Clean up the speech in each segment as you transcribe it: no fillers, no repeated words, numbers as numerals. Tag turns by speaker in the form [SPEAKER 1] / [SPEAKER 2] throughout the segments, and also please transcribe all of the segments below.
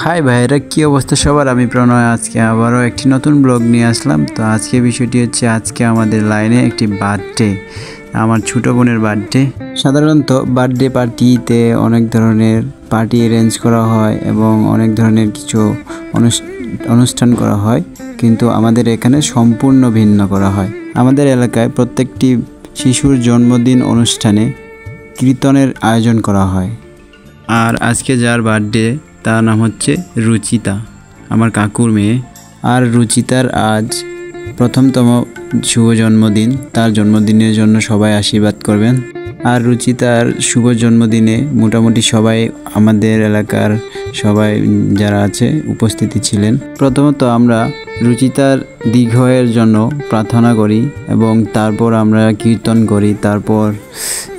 [SPEAKER 1] High ভাইরা, কি অবস্থা সবার? আমি প্রণয়। আজকে আবারও একটি নতুন ব্লগ নিয়ে আসলাম। তো আজকে বিষয়টি হচ্ছে, আজকে আমাদের লাইনে একটি বার্থডে, আমার ছোটো বোনের বার্থডে। সাধারণত বার্থডে পার্টিতে অনেক ধরনের পার্টি অ্যারেঞ্জ করা হয় এবং অনেক ধরনের কিছু অনুষ্ঠান করা হয়, কিন্তু আমাদের এখানে সম্পূর্ণ ভিন্ন করা হয়। আমাদের এলাকায় প্রত্যেকটি শিশুর জন্মদিন অনুষ্ঠানে কীর্তনের আয়োজন করা হয়। আর আজকে যার বার্থডে তার নাম হচ্ছে রুচিতা, আমার কাকুর মেয়ে। আর রুচিতার আজ প্রথমতম শুভ জন্মদিন। তার জন্মদিনের জন্য সবাই আশীর্বাদ করবেন। আর রুচিতার শুভ জন্মদিনে মোটামুটি সবাই, আমাদের এলাকার সবাই যারা আছে উপস্থিতি ছিলেন। প্রথমত আমরা রুচিতার দীর্ঘায়ের জন্য প্রার্থনা করি এবং তারপর আমরা কীর্তন করি। তারপর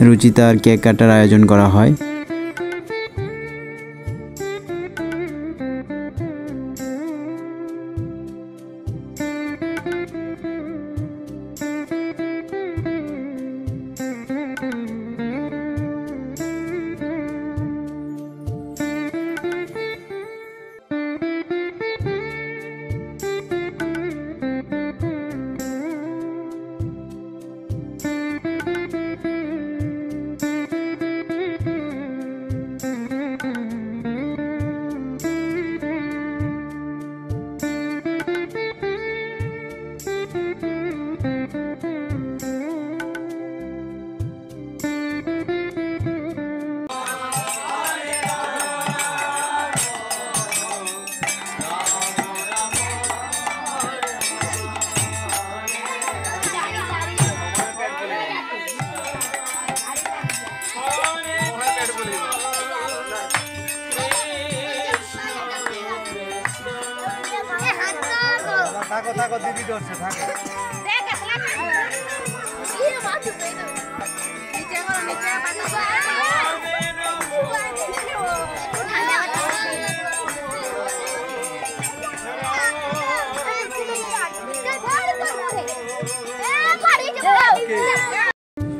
[SPEAKER 1] রুচিতার কেক কাটার আয়োজন করা হয়।
[SPEAKER 2] থাকো দিদি ধরছে থাকো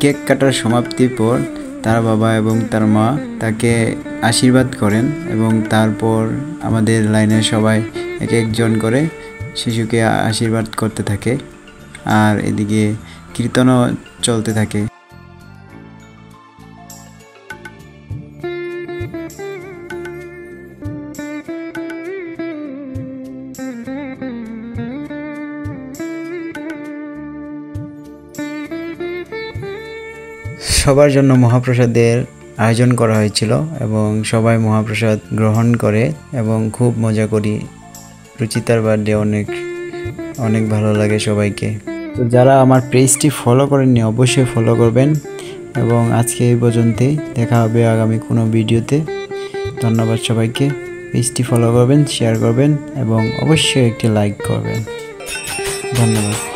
[SPEAKER 1] কেক কাটার সমাপ্তির পর তার বাবা এবং তার মা তাকে আশীর্বাদ করেন এবং তারপর আমাদের লাইনের সবাই এক একজন করে শিশুকে আশীর্বাদ করতে থাকে। আর এদিকে কীর্তনও চলতে থাকে। সবার জন্য মহাপ্রসাদের আয়োজন করা হয়েছিল এবং সবাই মহাপ্রসাদ গ্রহণ করে এবং খুব মজা করি। রুচিতার বার্থডে অনেক ভালো লাগে সবাইকে। তো যারা আমার পেজটি ফলো করেননি অবশ্যই ফলো করবেন এবং আজকে এই পর্যন্তই। দেখা হবে আগামী কোনো ভিডিওতে। ধন্যবাদ সবাইকে। পেজটি ফলো করবেন, শেয়ার করবেন এবং অবশ্যই একটি লাইক করবেন। ধন্যবাদ।